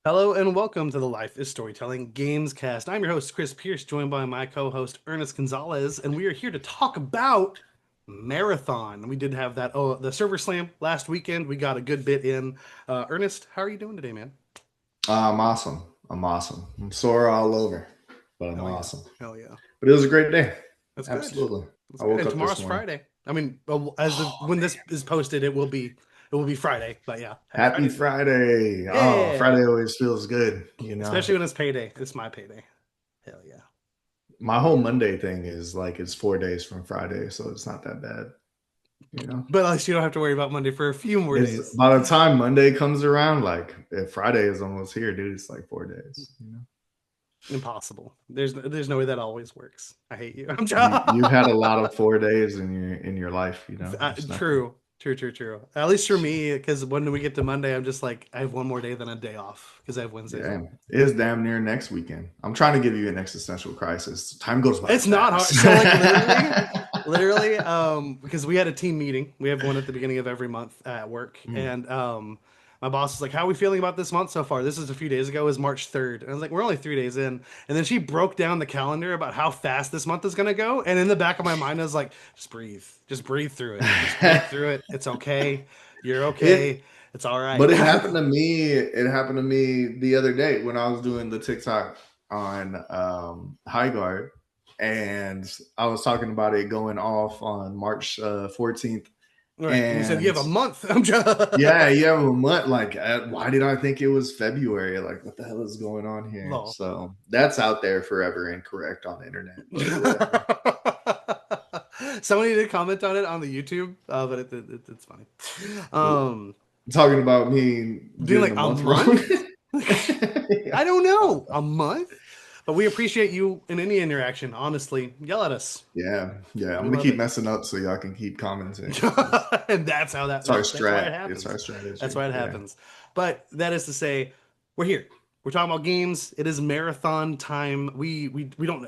Hello and welcome to the Life is Storytelling Gamescast. I'm your host, Chris Pierce, joined by my co host, Ernest Gonzalez, and we are here to talk about Marathon. We did have the Server Slam last weekend. We got a good bit in. Ernest, how are you doing today, man? I'm awesome. I'm awesome. I'm sore all over, but I'm Hell yeah. awesome. Hell yeah. But it was a great day. That's good. Absolutely. That's I good. woke And up this tomorrow's morning. Friday. I mean, as of Oh when man. this is posted, it will be Friday. But yeah, happy Happy Friday to you. Friday. Oh, Yeah. Friday always feels good, you know. Especially when it's payday. It's my payday. Hell yeah. My whole Monday thing is like it's 4 days from Friday, so it's not that bad, you know. But at least you don't have to worry about Monday for a few more It's days. by the time Monday comes around, like if Friday is almost here, dude, it's like 4 days, you know. Impossible. There's no way that always works. I hate you. I'm You've had a lot of 4 days in your life, you know. It's nothing. true. True, true, true. At least for me, because when we get to Monday, I'm just like, I have one more day than a day off because I have Wednesdays Yeah, off. it's damn near next weekend. I'm trying to give you an existential crisis. Time goes by It's not hard. fast. So like literally, because we had a team meeting. We have one at the beginning of every month at work, Mm. and my boss was like, "How are we feeling about this month so far?" This is a few days ago. It was March 3rd, and I was like, "We're only 3 days in." And then she broke down the calendar about how fast this month is gonna go, and in the back of my mind, I was like, just breathe through it, just breathe through it. It's okay. You're it, okay. It's all right." but it happened to me. It happened to me the other day when I was doing the TikTok on High Guard, and I was talking about it going off on March 14th. All right, and you said you And have a month. I'm just yeah, you have a month. Like, why did I think it was February? Like, what the hell is going on here? no. So that's out there forever incorrect on the internet, but whatever. Somebody did comment on it on the YouTube, but it's funny. Um, Talking about me Doing getting like the a month wrong. month? I Yeah. don't Uh, know, a month. But we appreciate you in any interaction. Honestly, yell at us. yeah, yeah. I'm We gonna love keep it, messing up so y'all can keep commenting because and that's how that, it's our that that's why it strat. It's happens. our That's strategy. why it Yeah. happens. But that is to say, we're here. We're talking about games. It is marathon time. We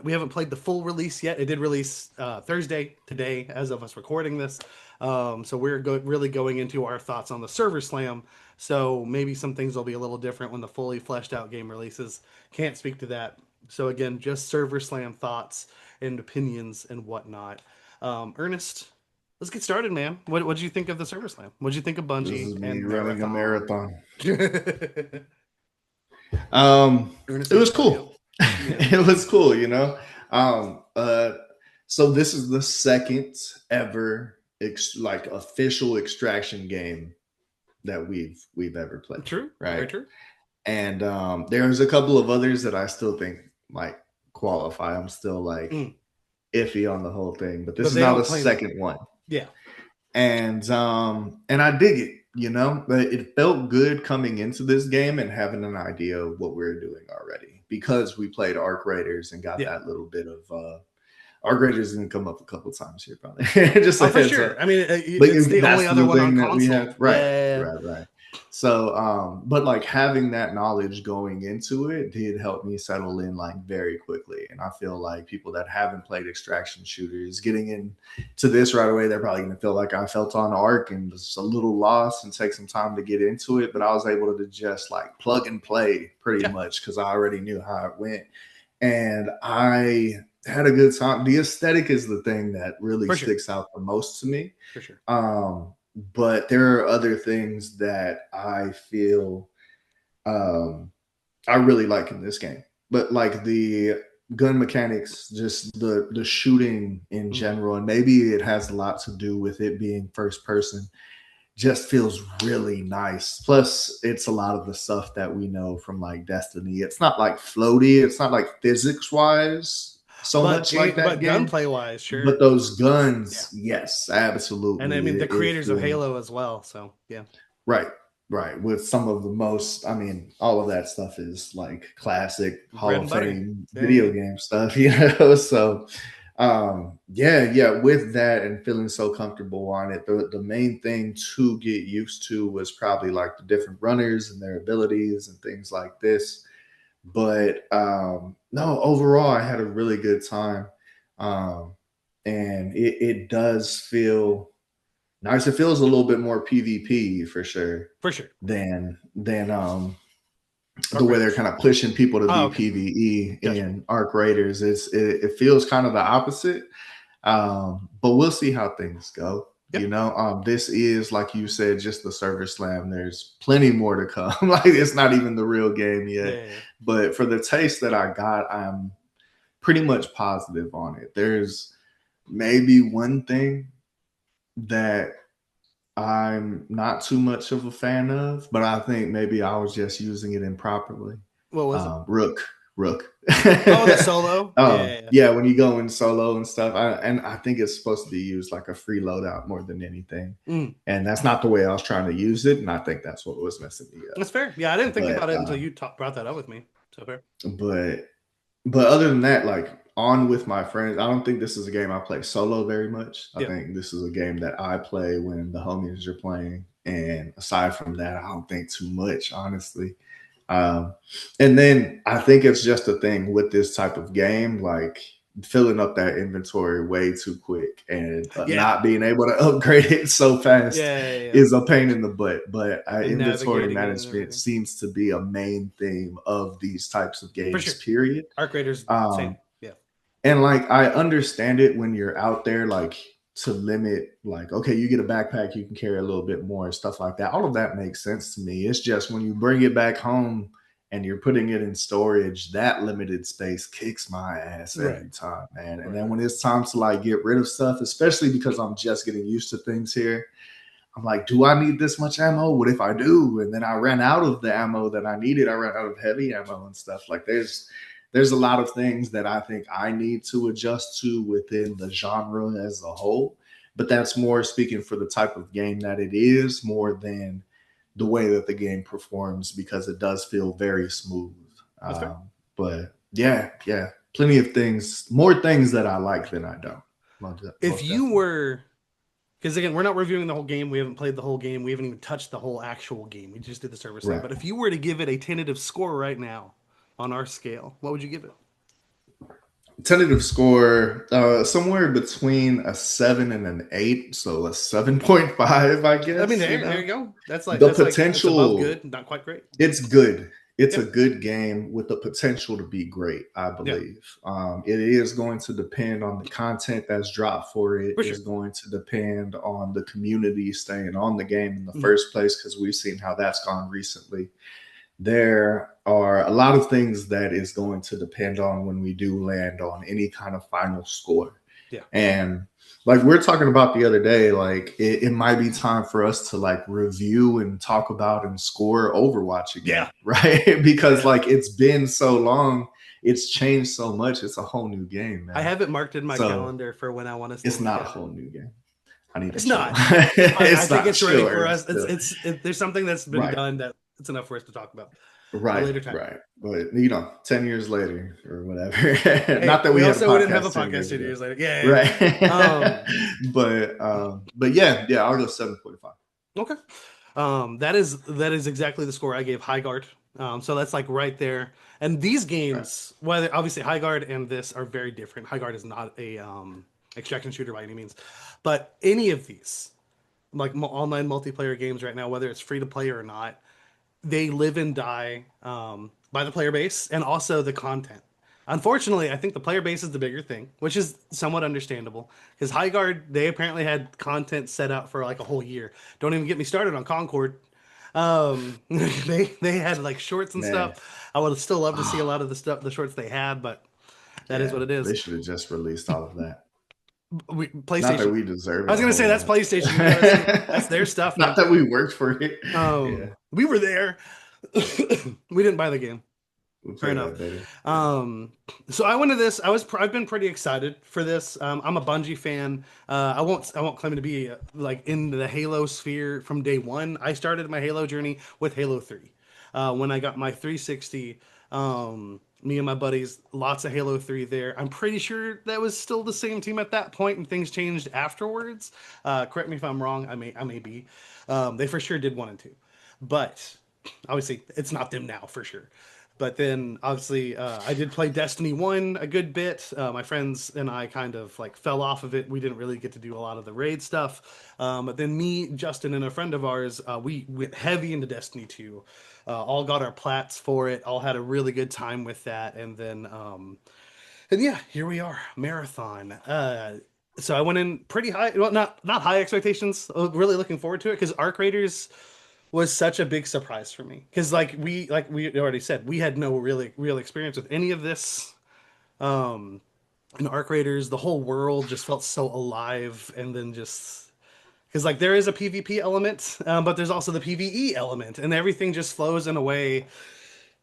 haven't played the full release yet. It did release Thursday today, as of us recording this. So we're really going into our thoughts on the server slam. So maybe some things will be a little different when the fully fleshed out game releases. Can't speak to that. So again, just server slam thoughts and opinions and whatnot. Ernest, let's get started, man. What did you think of the server slam? What did you think of This Bungie is me and running a Marathon? marathon. Ernest, It take was it away. Yep. cool. Yeah. It was cool, you know. Um, uh, so this is the second ever like official extraction game that we've ever played, True. Very right? true. And there's a couple of others that I still think might qualify. I'm still like Mm. iffy on the whole thing, but this But is they now the don't claim them. second one, Yeah. and I dig it. You know, but it felt good coming into this game and having an idea of what we are doing already because we played Arc Raiders and got Yeah. that little bit of Arc Raiders didn't come up a couple times here, probably just Oh, a for heads sure. up. I mean, But it's the only that's other the one on thing that we console. have, right? Yeah. Right, right. So, but like having that knowledge going into it did help me settle in like very quickly. And I feel like people that haven't played extraction shooters getting into this right away, they're probably going to feel like I felt on Arc and was a little lost and take some time to get into it. But I was able to just like plug and play pretty Yeah. much because I already knew how it went. And I had a good time. The aesthetic is the thing that really For sure. sticks out the most to me. For sure. Um, but there are other things that I feel um, I really like in this game. But like the gun mechanics, just the shooting in Mm. general, and maybe it has a lot to do with it being first person. Just feels really nice. Plus, it's a lot of the stuff that we know from like Destiny. It's not like floaty. It's not like physics wise so much like that But game. gunplay wise, But sure. those Yeah. guns, yes, And I absolutely. mean the It creators of feels Halo as well. So yeah. right, right. With some of the most, I mean, all of that stuff is like classic Hall Bread and of butter. Fame Yeah. video game stuff, you know. So, yeah, yeah. With that and feeling so comfortable on it, the main thing to get used to was probably like the different runners and their abilities and things like this. But no, overall, I had a really good time. Um, and it does feel nice. It feels a little bit more PvP for sure For sure. than the Arc way they're Raiders. kind of pushing people to Oh, be okay. PVE Gotcha. in Arc Raiders. It feels kind of the opposite. But we'll see how things go. Yeah. This is, like you said, just the server slam. There's plenty more to come. Like, it's not even the real game Yeah. yet. Yeah. Yeah. But for the taste that I got, I'm pretty much positive on it. There's maybe one thing that I'm not too much of a fan of, but I think maybe I was just using it improperly. What was it? Rook. Oh, the solo. Yeah. Yeah. Yeah, when you go in solo and stuff, and I think it's supposed to be used like a free loadout more than anything. Yeah. And that's not the way I was trying to use it, and I think that's what was messing me up. That's fair. Yeah, I didn't think But about it until you brought that up with me. So fair. but but other than that, like on with my friends, I don't think this is a game I play solo very much. I Yeah, think this is a game that I play when the homies are playing. And aside from that, I don't think too much, honestly. Um, and then I think it's just a thing with this type of game, like filling up that inventory way too quick and yeah, not being able to upgrade it so fast yeah, yeah, yeah. is a pain in the butt. But And inventory navigating it and management everything. seems to be a main theme of these types of For games, sure. period. Arc Raiders, same. Um, Yeah, and like I understand it when you're out there, like to limit, like, okay, you get a backpack, you can carry a little bit more, stuff like that. All of that makes sense to me. It's just when you bring it back home and you're putting it in storage, that limited space kicks my ass right, every time, man. And right, then right. when it's time to like get rid of stuff, especially because I'm just getting used to things here, I'm like, do I need this much ammo? What if I do? And then I ran out of the ammo that I needed. I ran out of heavy ammo and stuff. Like there's a lot of things that I think I need to adjust to within the genre as a whole. But that's more speaking for the type of game that it is, more than the way that the game performs, because it does feel very smooth. That's fair. But yeah, plenty of things, more things that I like than I don't. If Most you definitely. were, because again, we're not reviewing the whole game. We haven't played the whole game. We haven't even touched the whole actual game. We just did the server side. Right. But if you were to give it a tentative score right now on our scale, what would you give it? Tentative score somewhere between a 7 and an 8, so a 7.5, I I mean, guess. there you go. The That's like it's above potential, good, not quite great. it's good. It's Yeah, a good game with the potential to be great, I yeah, believe. It is going to depend on the content that's dropped for it. for sure. Is going to depend on the community staying on the game in the Mhm. first place, because we've seen how that's gone recently. There are a lot of things that is going to depend on when we do land on any kind of final score. Yeah, And like we are talking about the other day, like it might be time for us to like review and talk about and score Overwatch again, yeah, right? Because yeah. like it's been so long, it's changed so much. It's a whole new game, I man. have it marked in my So calendar for when I want us to it's look not a at it. whole new game. I need to It's chill. not. I It's think not it's ready sure. for It's us. still There's something that's been right. done that it's enough for us to talk about at a Right, later time. right. But 10 years later or whatever. Hey, Not that we we had a also wouldn't have a podcast 10 podcast years 2 years ago. later. Yeah, Right. yeah. But yeah, I'll go 7.5. Okay. That is exactly the score I gave Highguard. So that's like right there. And these Right. games, whether obviously Highguard and this are very different. Highguard is not a extraction shooter by any means, but any of these like online multiplayer games right now, whether it's free to play or not, they live and die by the player base and also the content. Unfortunately, I think the player base is the bigger thing, which is somewhat understandable because Highguard they apparently had content set out for like a whole year. Don't even get me started on Concord. They had like shorts and Man. stuff. I would still love to see a Oh, lot of the shorts they had, but that is yeah. what it is. They should have just released all of that. Not that PlayStation. we deserve I was it a gonna say whole that's lot. PlayStation. You gotta see that's their stuff, Not man. that we worked for it. Yeah. We were there. We didn't buy the game. We'll Fair play enough. that better. Yeah. Um, so I went to this. I've been pretty excited for this. I'm a Bungie fan. I won't claim to be like in the Halo sphere from day one. I started my Halo journey with Halo 3. When I got my 360, me and my buddies, lots of Halo 3 there. I'm pretty sure that was still the same team at that point, and things changed afterwards. Correct me if I'm wrong. I may be. They for sure did 1 and 2, but obviously it's not them now for sure. But then obviously I did play Destiny 1 a good bit. My friends and I kind of like fell off of it. We didn't really get to do a lot of the raid stuff. But then me, Justin, and a friend of ours, we went heavy into Destiny 2. All got our plats for it. All had a really good time with that. And yeah, here we are, marathon. So I went in pretty high, well, not high expectations. Really looking forward to it because Arc Raiders was such a big surprise for me because like we already said, we had no really real experience with any of this. Um, in Arc Raiders, the whole world just felt so alive, and then just because like there is a PvP element, but there's also the PvE element, and everything just flows in a way.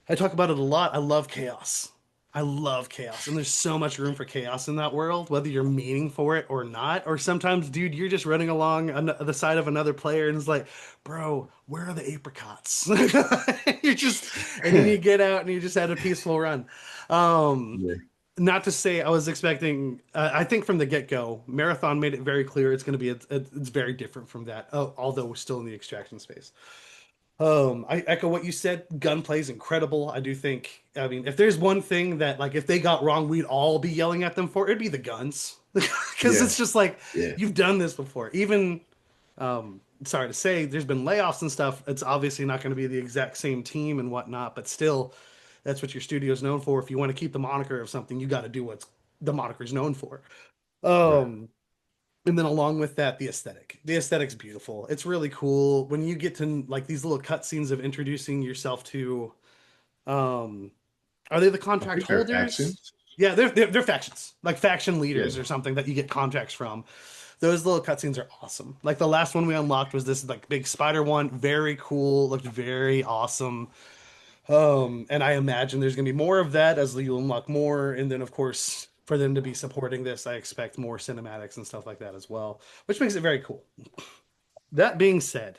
I talk about it a lot. I love chaos. I love chaos, and there's so much room for chaos in that world, whether you're meaning for it or not. Or sometimes, dude, you're just running along on the side of another player, and it's like, bro, where are the apricots? You're just, and then you get out and you just had a peaceful run. Um, Yeah, Not to say I was expecting. I think from the get go, Marathon made it very clear it's going to be. It's very different from that. Although we're still in the extraction space. I echo what you said. Gunplay is incredible. I do think, I mean, if there's one thing that, like, if they got wrong, we'd all be yelling at them for, it'd be the guns. Because yeah, it's just like, yeah, you've done this before. Even, sorry to say, there's been layoffs and stuff. It's obviously not going to be the exact same team and whatnot, but still, that's what your studio's known for. If you want to keep the moniker of something, you got to do what the moniker's known for. right. Um, and then along with that, the aesthetic. The aesthetic's beautiful. It's really cool when you get to like these little cutscenes of introducing yourself to. Um, are they the I contract think they're holders? factions. Yeah, they're factions, like faction Yeah, leaders or something that you get contracts from. Those little cutscenes are awesome. Like the last one we unlocked was this like big spider one, very cool, looked very awesome. And I imagine there's gonna be more of that as you unlock more, and then of course for them to be supporting this, I expect more cinematics and stuff like that as well, which makes it very cool. That being said,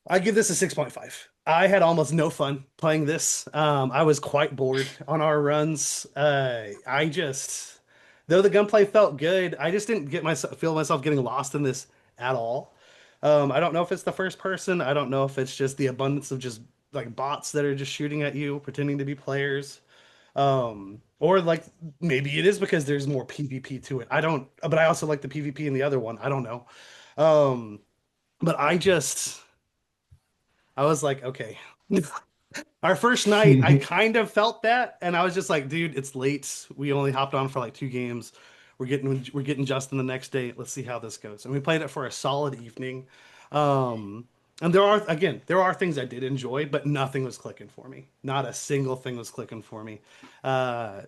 I give this a 6.5. I had almost no fun playing this. I was quite bored on our runs. Though the gunplay felt good, I just didn't feel myself getting lost in this at all. I don't know if it's the first person. I don't know if it's just the abundance of just like bots that are just shooting at you, pretending to be players. Or like maybe it is because there's more PvP to it. I don't, but I also like the PvP in the other one. I don't know. Um, but I was like, okay. Our first night, I kind of felt that, and I was just like, dude, it's late. We only hopped on for like 2 games. We're getting Justin the next day. Let's see how this goes. And we played it for a solid evening. Um, and there are things I did enjoy, but nothing was clicking for me. Not a single thing was clicking for me. Uh,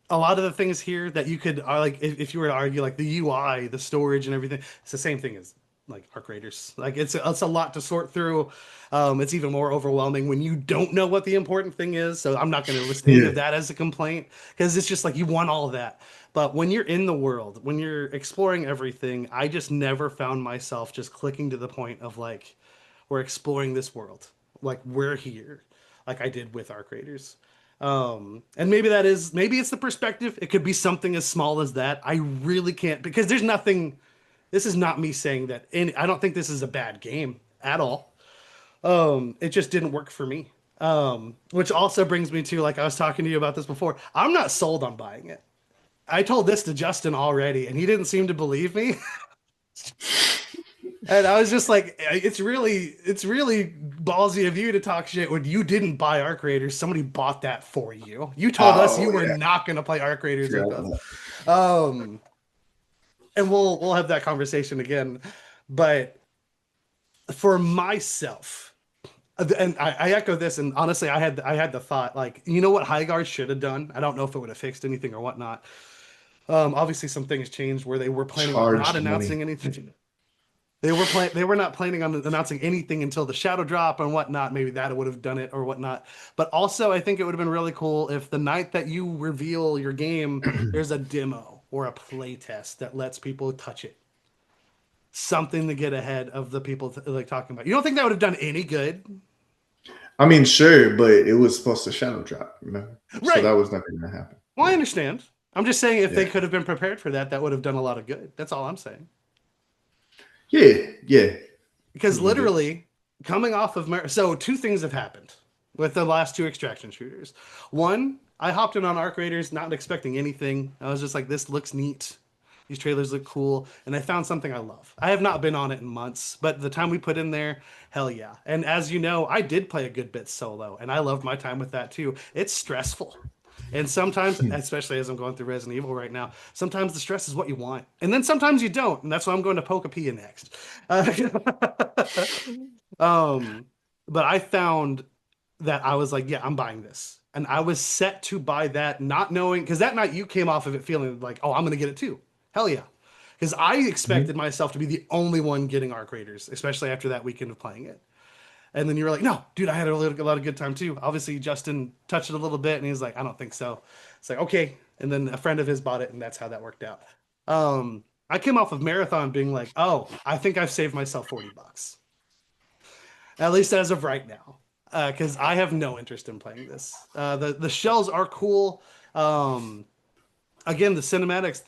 a lot of the things here that you could are like if you were to argue like the UI, the storage and everything, it's the same thing as like Arc Raiders. Like it's a lot to sort through. It's even more overwhelming when you don't know what the important thing is. So I'm not going to list any yeah, of that as a complaint because it's just like you want all of that. But when you're in the world, when you're exploring everything, I just never found myself just clicking to the point of like we're exploring this world, like we're here, like I did with Arc Raiders. And maybe it's the perspective. It could be something as small as that. I really can't because there's nothing. This is not me saying that. I don't think this is a bad game at all. It just didn't work for me. Which also brings me to like I was talking to you about this before. I'm not sold on buying it. I told this to Justin already, and he didn't seem to believe me. And I was just like, it's really ballsy of you to talk shit when you didn't buy Arc Raiders. Somebody bought that for you. You told us you oh were yeah, not going to play Arc Raiders with forgot us. about Um, and we'll have that conversation again. But for myself, and I echo this, and honestly, I had the thought like, you know what Highguard should have done. I don't know if it would have fixed anything or whatnot. Obviously, some things changed where they were planning on not charged money. announcing anything. They were not planning on announcing anything until the shadow drop and whatnot. Maybe that would have done it or whatnot. But also, I think it would have been really cool if the night that you reveal your game, there's a demo or a play test that lets people touch it. Something to get ahead of the people like talking about. You don't think that would have done any good? I mean, sure, but it was supposed to shadow drop, so that Right. was never going to happen. Well, I Yeah, understand. I'm just saying if yeah, they could have been prepared for that, that would have done a lot of good. That's all I'm saying. yeah, yeah. Because You get literally, coming off of so two things have happened. with the last two extraction shooters. One, I hopped in on Arc Raiders not expecting anything. I was just like, this looks neat. These trailers look cool, and I found something I love. I have not been on it in months, but the time we put in there, hell yeah. And as you know, I did play a good bit solo, and I loved my time with that too. It's stressful. And sometimes, especially as I'm going through Resident Evil right now, sometimes the stress is what you want. And then sometimes you don't. And that's why I'm going to Pokepia next. um, but I found that I was like, yeah, I'm buying this. And I was set to buy that, not knowing, because that night you came off of it feeling like, oh, I'm going to get it too. Hell yeah. Because I expected myself to be the only one getting Arc Raiders, especially after that weekend of playing it. And then you were like, no, dude, I had a lot of good time too. Obviously, Justin touched it a little bit and he was like, I don't think so. It's like, okay. And then a friend of his bought it and that's how that worked out. I came off of Marathon being like, oh, I think I've saved myself $40, at least as of right now. Because I have no interest in playing this. The shells are cool. Again, the cinematics,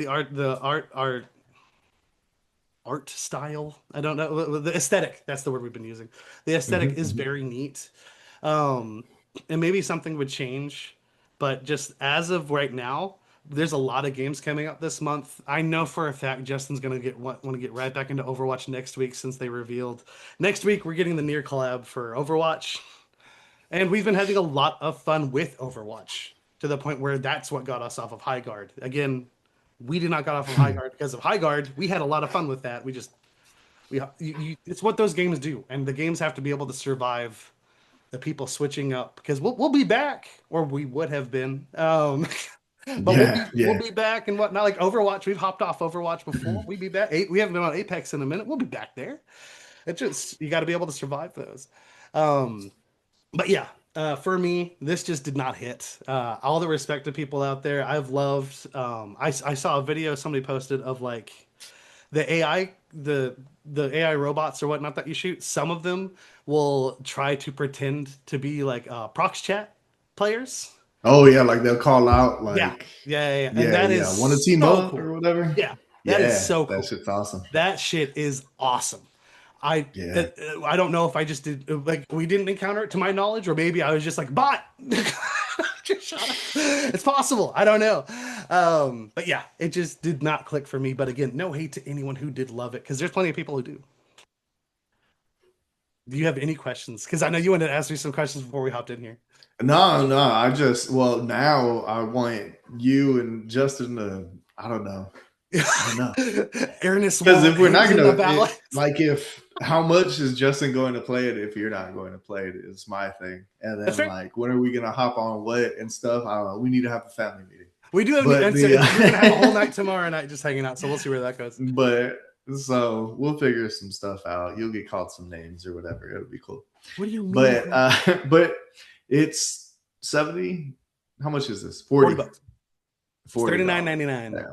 art style. I don't know the aesthetic. That's the word we've been using. The aesthetic is very neat, um, and maybe something would change, but just as of right now, there's a lot of games coming up this month. I know for a fact Justin's gonna want to get right back into Overwatch next week since they revealed next week we're getting the near collab for Overwatch, and we've been having a lot of fun with Overwatch to the point where that's what got us off of High Guard again. We did not got off of High Guard because of High Guard. We had a lot of fun with that. It's what those games do, and the games have to be able to survive the people switching up because we'll be back, or we would have been. But Yeah, we'll yeah. be back and whatnot. Like Overwatch, we've hopped off Overwatch before. We be back. We haven't been on Apex in a minute. We'll be back there. It just you got to be able to survive those. Um, but yeah, for me, this just did not hit. All the respect to people out there, I've loved. I saw a video somebody posted of like the AI, the AI robots or whatnot that you shoot. Some of them will try to pretend to be like prox chat players. Oh yeah, like they'll call out Yeah, like, yeah. And yeah, that yeah, want to is team so up cool. or whatever. Yeah, that is Yeah, so that cool. shit's awesome. That shit is awesome. I Yeah. I don't know if I just did like we didn't encounter it to my knowledge, or maybe I was just like bot. Just shut up. It's possible. I don't know. But yeah, it just did not click for me. But again, no hate to anyone who did love it because there's plenty of people who do. Do you have any questions? Because I know you wanted to ask me some questions before we hopped in here. No, no, I just, well, now I want you and Justin to, I don't know. I don't know. Ernest Because won't. if we're not He's in the gonna, ballot. like, if how much is Justin going to play it if you're not going to play it is my thing. And That's then fair. like, when are we gonna hop on what and stuff? I don't know. We need to have a family meeting. We do have, But and so the, we're gonna have a whole night tomorrow night just hanging out. So we'll see where that goes. but so we'll figure some stuff out. You'll get called some names or whatever. It'll be cool. What do you mean? But but it's 70. How much is this? 40. $40. It's $40. $39.99. Yeah.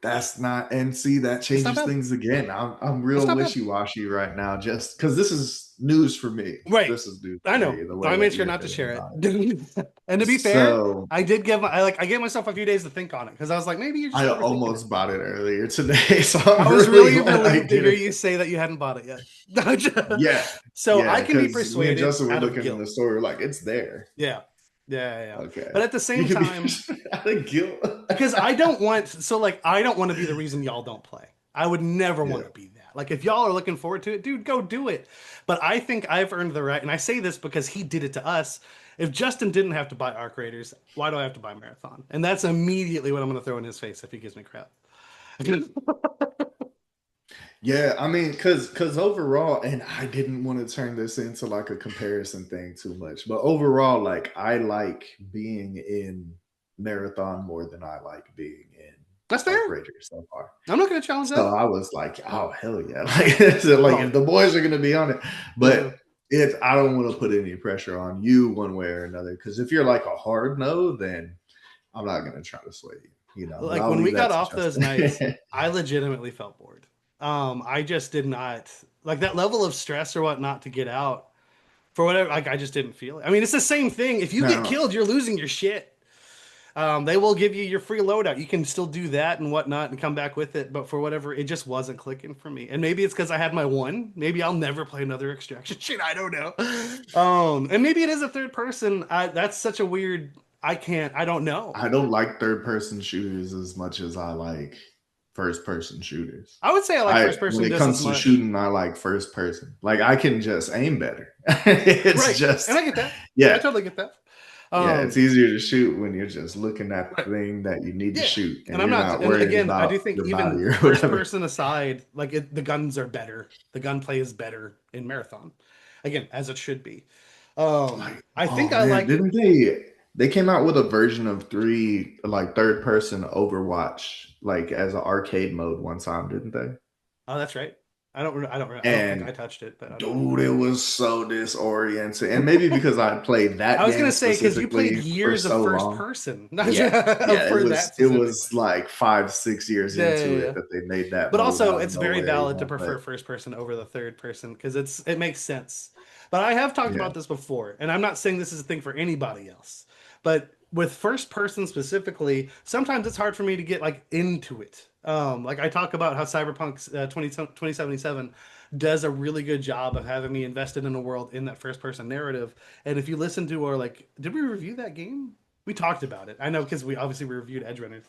That's not, and see, that It's not changes bad. things again. I'm It's real not bad. wishy-washy right now, just because this is news for me. Right. This is news I for know. me, the So way I that made sure you're not to feeling share about it. And to be it. fair, So I gave myself a few days to think on it because I was like, maybe you're just I overthinking it. almost bought it earlier today, so I'm I was really really glad I relieved to hear did you it. say that you hadn't bought it yet. Yeah, So I yeah, can be because me and persuaded Justin were out of looking in guilt. the store, like it's there. Yeah. Yeah. Okay, But at the you same can be time, out of guilt. because I don't want so like I don't want to be the reason y'all don't play. I would never Yeah. want to be that. Like if y'all are looking forward to it, dude, go do it. But I think I've earned the right, and I say this because he did it to us. If Justin didn't have to buy Arc Raiders, why do I have to buy Marathon? And that's immediately what I'm going to throw in his face if he gives me crap. Yeah, I mean, cause overall, and I didn't want to turn this into like a comparison thing too much, but overall, like I like being in Marathon more than I like being in That's fair. Arc Raiders so far. I'm not going to challenge So that. I was like, oh hell yeah, like, so, like Oh, if the boys are gonna be on it, yeah. but if I don't want to put any pressure on you one way or another, because if you're like a hard no, then I'm not gonna try to sway you, but Like I'll when we leave that got to off those nights, Justin. I legitimately felt bored. I just did not like that level of stress or whatnot to get out for whatever. Like I just didn't feel it. I mean, it's the same thing. If you get Now, killed, you're losing your shit. They will give you your free loadout. You can still do that and whatnot and come back with it, but for whatever, it just wasn't clicking for me. And maybe it's because I had my one. Maybe I'll never play another extraction. Shit, I don't know. And maybe it is a third person. That's such a weird. I can't. I don't know. I don't like third person shooters as much as I like first person shooters. I would say I like I first when person it just as comes to much. shooting, I like first person. Like I can just aim better. It's Right. And just I get that. I yeah. totally get that. Yeah, it's Um, easier to shoot when you're just looking at right. the thing that you need to Yeah. shoot And and I'm you're not, not and worried again, I about do think your even body or first whatever. person aside, like the guns are better. The gunplay is better in Marathon. Again, as it should be. Like, I think oh I man, like, didn't they came out with a version of three like third person Overwatch like as an arcade mode one time, didn't they? oh, that's right. I don't think I And touched it, but I don't dude, remember. it was so disorienting. And maybe because I played I that was game gonna say because you played specifically for years of so first long. person, Yeah. Yeah, for that it was specifically. like 5, 6 years Yeah, yeah, into it yeah. that they made that But mode also, out of it's very nowhere, valid to But prefer first person over the third person because it makes sense. But I have talked yeah. about this before, and I'm not saying this is a thing for anybody else. But with first person specifically, sometimes it's hard for me to get like into it. Like I talk about how Cyberpunk 2077 does a really good job of having me invested in a world in that first person narrative. And if you listen to our like, did we review that game? We talked about it. I know because we obviously reviewed Edge Runners.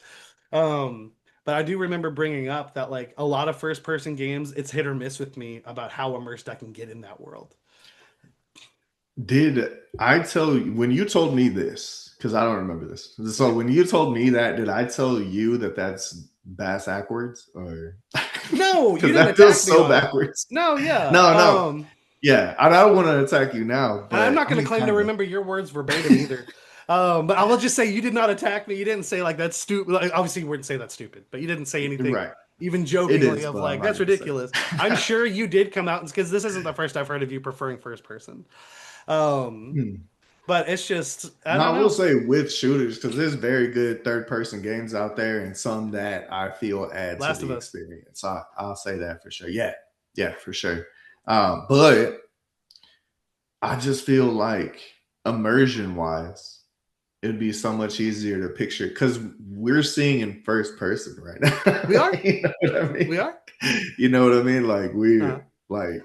Um, but I do remember bringing up that like a lot of first person games, it's hit or miss with me about how immersed I can get in that world. Did I tell you when you told me this? Because I don't remember this. So Okay. when you told me that, did I tell you that that's bass backwards or No, you because didn't that feels attack me so on it. backwards? No, yeah. No, no, yeah. I don't want to attack you now, And I'm but not I going to mean, claim to kind of. remember your words verbatim either. But I will just say you did not attack me. You didn't say like that's stupid. Like, obviously, you wouldn't say that's stupid, but you didn't say anything Right. even It jokingly is, of but I'm like not that's gonna say ridiculous. I'm it. sure you did come out because this isn't the first I've heard of you preferring first person. Um, Hmm. but it's just I No, don't I will know. say with shooters because there's very good third person games out there and some that I feel add to Last of the Us. experience. I'll say that for sure. Yeah, yeah, for sure. But I just feel like immersion wise, it'd be so much easier to picture because we're seeing in first person right now. We are. You know what I We mean? are. You know what I mean? Like Uh-huh. we're like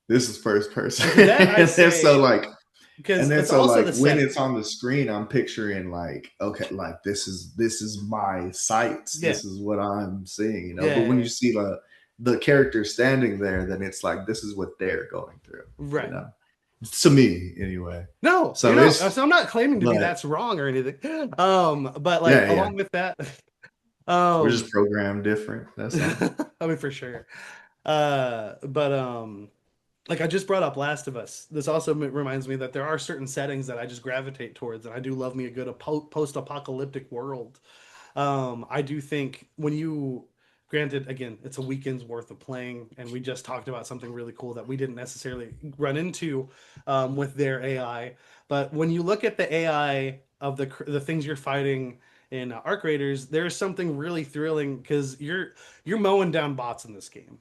this is first person, And to that I and then so say like because and then it's so also like the when setting. it's on the screen, I'm picturing like, okay, like this is my sights. Yeah. This is what I'm seeing, you know. But when you Yeah. see the character standing there, then it's like this is what they're going through, you Right. know. To me, anyway. No, you're So not. it's So I'm not claiming to be but that's wrong or anything. But like yeah, yeah. along with that, We're just um, programmed different. That's all. I mean for sure. But like I just brought up Last of Us. This also reminds me that there are certain settings that I just gravitate towards, and I do love me a good post-apocalyptic world. I do think when you, granted, again, it's a weekend's worth of playing, and we just talked about something really cool that we didn't necessarily run into with their AI. But when you look at the AI of the things you're fighting in Arc Raiders, there's something really thrilling because you're mowing down bots in this game.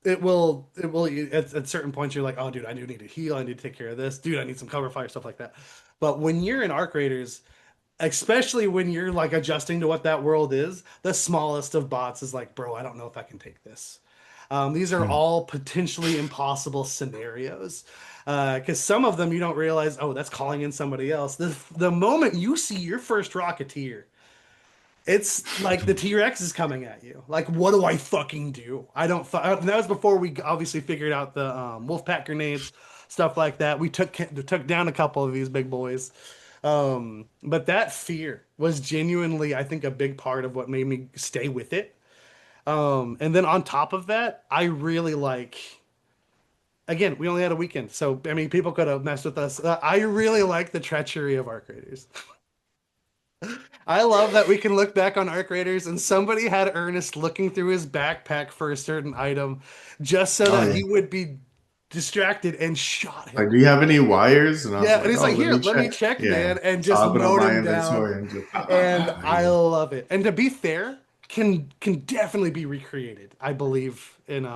It will at certain points you're like, oh dude, I do need to heal, I need to take care of this, dude, I need some cover fire, stuff like that. But when you're in Arc Raiders, especially when you're like adjusting to what that world is, the smallest of bots is like, bro, I don't know if I can take this. These are Hmm. all potentially impossible scenarios. Because some of them you don't realize, oh, that's calling in somebody else. The moment you see your first Rocketeer, it's like the T-Rex is coming at you. Like, what do I fucking do? I don't. That was before we obviously figured out the Wolfpack grenades, stuff like that. We took down a couple of these big boys. But that fear was genuinely, I think, a big part of what made me stay with it. And then on top of that, I really like. Again, we only had a weekend, so I mean, people could have messed with us. I really like the treachery of Arc Raiders. I love that we can look back on Arc Raiders and somebody had Ernest looking through his backpack for a certain item just so Oh that yeah. he would be distracted and shot Like, him. do you have any wires? And I was Yeah, and like, he's oh, like, let "Here, me let me check. check, Yeah. man," and So just I open up mowed my him down. inventory and just pow, pow, And pow. I Yeah. love it. And to be fair, can definitely be recreated, I believe, in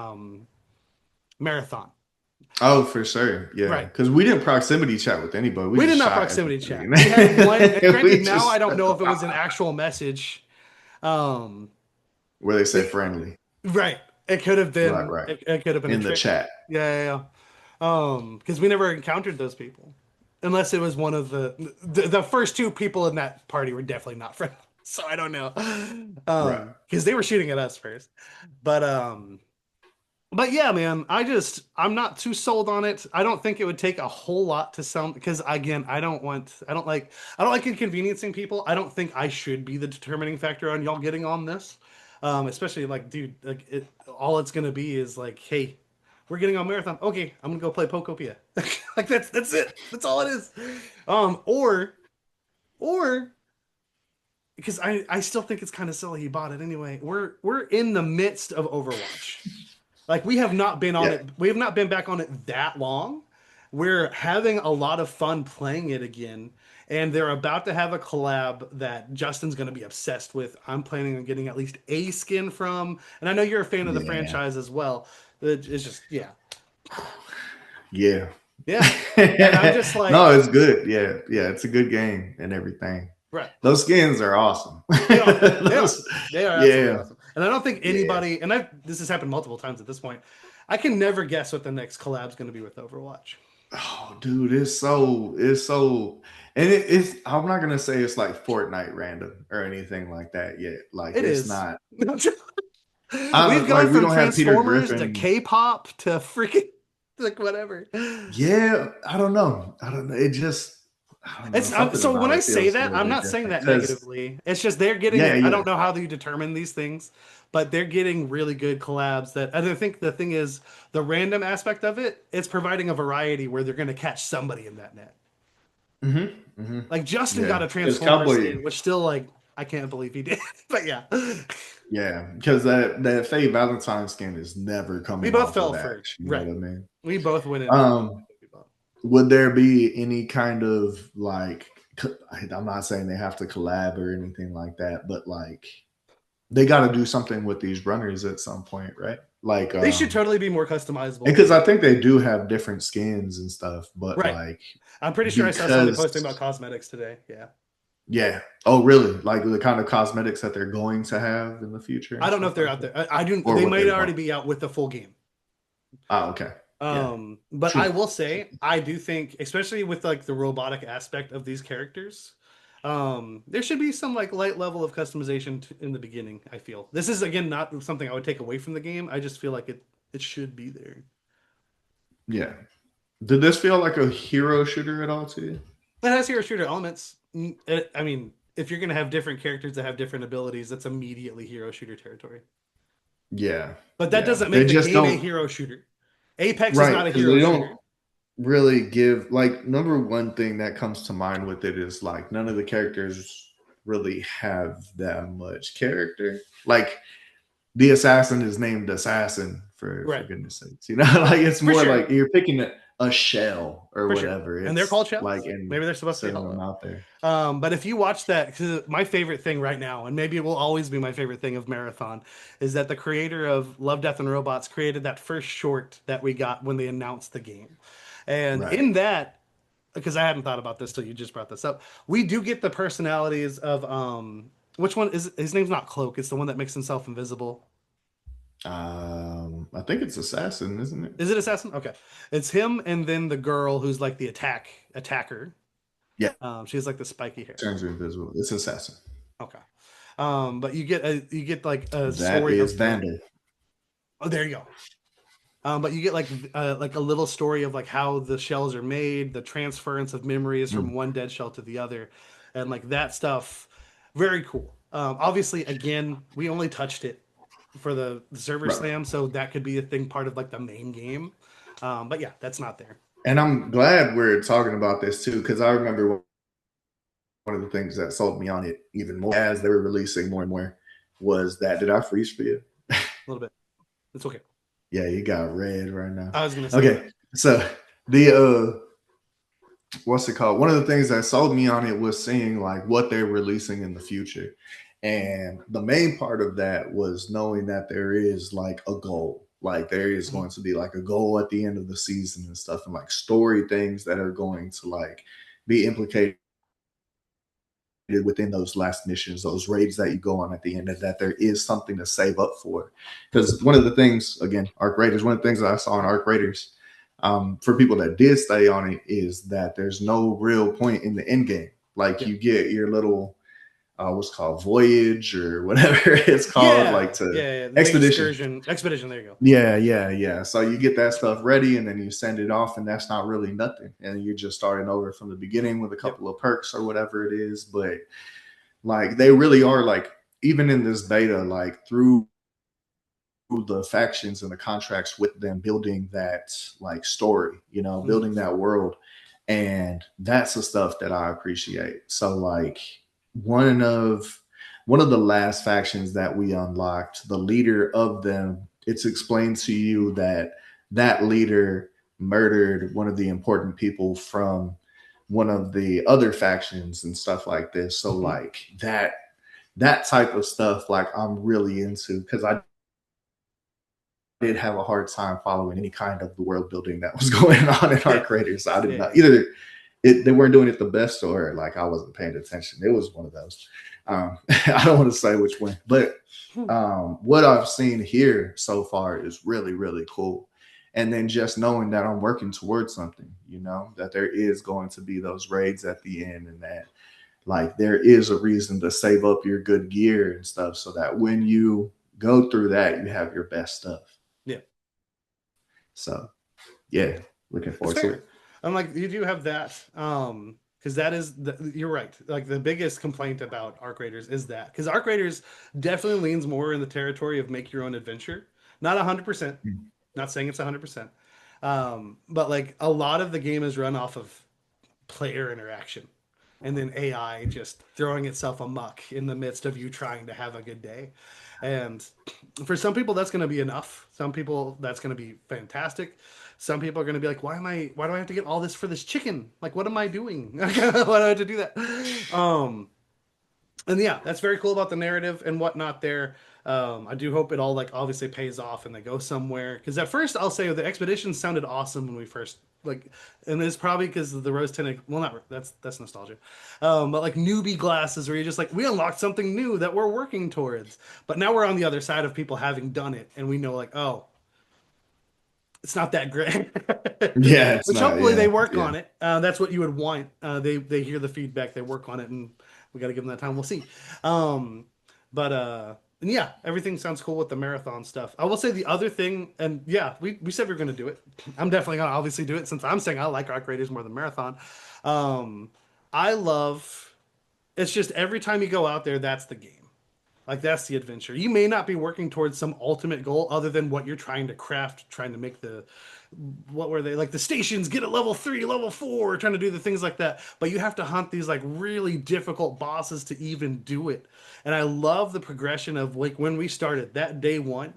Marathon. Oh, for sure. Yeah. Right. Because we didn't proximity chat with anybody. We We did just not shot proximity everybody. chat. We had one, and granted, We now I just don't know if it was an actual message. where they say It- friendly. right. It could have Right, been, right. it could have been a In the trick. chat. Yeah, yeah, yeah. Because we never encountered those people, unless it was one of the first two people in that party were definitely not friendly. So I don't know. Right. Because they were shooting at us first. But but yeah, man, I'm not too sold on it. I don't think it would take a whole lot to sound because again, I don't like inconveniencing people. I don't think I should be the determining factor on y'all getting on this. Especially like, dude, like all it's gonna be is like, hey, we're getting on marathon. Okay, I'm gonna go play Pokopia. Like that's it. That's all it is. Or because I still think it's kind of silly he bought it anyway. We're in the midst of Overwatch. Like we have not been on Yeah. it. We have not been back on it that long. We're having a lot of fun playing it again, and they're about to have a collab that Justin's going to be obsessed with. I'm planning on getting at least a skin from, and I know you're a fan of the Yeah. franchise as well. It's just yeah, Yeah. yeah, and I'm just No, like it's good. Yeah. Yeah. It's a good game and everything. right. Those skins are awesome. They are. They are. Those, They are absolutely yeah. awesome. And I don't think Yeah. anybody, and this has happened multiple times at this point. I can never guess what the next collab is going to be with Overwatch. Oh, dude, it's so, and it's. I'm not gonna say it's like Fortnite random or anything like that yet. Like It it's is. not. We've gone Like we from don't have Peter Transformers to Griffin. K-pop to freaking like whatever. Yeah, I don't know. I don't know. It just, I don't know. It's Something so when about I it say feels a that, little I'm bit not saying different. that Because negatively. It's just they're yeah, getting. I yeah, don't know how you determine these things, but they're getting really good collabs. That and I think the thing is the random aspect of it. It's providing a variety where they're going to catch somebody in that net. hmm Like Justin got yeah. a Because Transformer Cowboy, skin, which still like I can't believe he did. But yeah, yeah, because that Faye Valentine skin is never we coming both off of fell that. for You know right. what I mean? We both went in for. Um, would there be any kind of like? I'm not saying they have to collab or anything like that, but like they got to do something with these runners at some point, right? Like, They should totally be more customizable. because I think they do have different skins and stuff, but Right. like I'm pretty sure I saw somebody because posting about cosmetics today. Yeah. yeah. Oh, really? Like the kind of cosmetics that they're going to have in the future I and don't know if stuff they're like out that, there. I do. or They what might they already want. be out with the full game. Oh, okay. Yeah. But I True. will say, I do think, especially with like the robotic aspect of these characters, there should be some like light level of customization in the beginning. I feel this is again not something I would take away from the game. I just feel like it should be there. Yeah. Did this feel like a hero shooter at all to you? It has hero shooter elements. I mean, if you're gonna have different characters that have different abilities, that's immediately hero shooter territory. Yeah. But that Yeah. doesn't They make the just game a don't, hero shooter. Apex is right. not a Because hero they don't shooter. really give, like, number one thing that comes to mind with it is like none of the characters really have that much character. Like, the assassin is named assassin for Right. goodness sakes. You know, like it's For more sure. like you're picking a shell or For sure. whatever. And they're It's called like shells. and Maybe they're supposed to be sending them hollow. out there. But if you watch that, 'cause my favorite thing right now, and maybe it will always be my favorite thing of Marathon, is that the creator of Love, Death, and Robots created that first short that we got when they announced the game. And Right. in that, because I hadn't thought about this till you just brought this up, we do get the personalities of which one is his name's not Cloak, it's the one that makes himself invisible. I think it's assassin, isn't it? Is it Assassin? Okay. It's him and then the girl who's like the attacker. Yeah. She has like the spiky hair. Turns her invisible. It's assassin. Okay. But you get like a That story is of Vandal. oh there you go. But you get like a little story of like how the shells are made, the transference of memories Mm, from one dead shell to the other, and like that stuff. Very cool. Obviously, again, we only touched it for the server right. slam, so that could be a thing part of like the main game. But yeah, that's not there. And I'm glad we're talking about this too, because I remember one of the things that sold me on it even more as they were releasing more and more was that, did I freeze for you? A little bit. It's okay. Yeah, you got red right now. I was gonna say Okay. So the what's it called? One of the things that sold me on it was seeing like what they're releasing in the future. And the main part of that was knowing that there is like a goal. Like there is Mhm. going to be like a goal at the end of the season and stuff, and like story things that are going to like be implicated within those last missions, those raids that you go on at the end, and that there is something to save up for. Because one of the things, again, Arc Raiders, one of the things that I saw in Arc Raiders, for people that did stay on it, is that there's no real point in the end game. Like Yeah. you get your little what's called voyage or whatever it's called, like Yeah. to Yeah. Yeah. The expedition. excursion. Expedition. There you go. Yeah, yeah, yeah. So you get that stuff ready and then you send it off, and that's not really nothing. And you're just starting over from the beginning with a Yep. couple of perks or whatever it is. But like they really are like, even in this beta, like through the factions and the contracts with them, building that like story, you know, Mhm. building that world. And that's the stuff that I appreciate. So like one of one of the last factions that we unlocked, the leader of them, it's explained to you that that leader murdered one of the important people from one of the other factions and stuff like this. So Mhm. like that type of stuff, like I'm really into, because I did have a hard time following any kind of the world building that was going on in our Yeah. creators. So I did Yeah. not Yeah. either. They weren't doing it the best, or like I wasn't paying attention. It was one of those. I don't want to say which one, but Hmm. what I've seen here so far is really, really cool. And then just knowing that I'm working towards something, you know, that there is going to be those raids at the end, and that like there is a reason to save up your good gear and stuff, so that when you go through that, you have your best stuff. Yeah. So yeah, looking It's forward to it. fair. I'm like, you do have that. Because that is you're right. Like the biggest complaint about Arc Raiders is that because Arc Raiders definitely leans more in the territory of make your own adventure. Not 100%. Not saying it's 100%. But like a lot of the game is run off of player interaction and then AI just throwing itself amok in the midst of you trying to have a good day. And for some people, that's going to be enough. Some people, that's going to be fantastic. Some people are going to be like, why do I have to get all this for this chicken? Like, what am I doing? Why do I have to do that? And yeah, that's very cool about the narrative and whatnot there. I do hope it all like obviously pays off and they go somewhere. Because at first, I'll say the expedition sounded awesome when we first like, and it's probably because of the rose tinted. Well, not that's nostalgia, but like newbie glasses where you're just like we unlocked something new that we're working towards. But now we're on the other side of people having done it, and we know like oh, it's not that great. Yeah, it's Which not. hopefully Yeah, they work yeah. on it. That's what you would want. They hear the feedback, they work on it, and we got to give them that time. We'll see. Um, but and yeah, everything sounds cool with the marathon stuff. I will say the other thing, and yeah, we said we are going to do it. I'm definitely going to obviously do it since I'm saying I like Arc Raiders more than Marathon. Um, I love. It's just every time you go out there, that's the game. Like that's the adventure. You may not be working towards some ultimate goal other than what you're trying to craft, trying to make the what were they like the stations get a level 3, level 4, trying to do the things like that. But you have to hunt these like really difficult bosses to even do it. And I love the progression of like when we started that day one,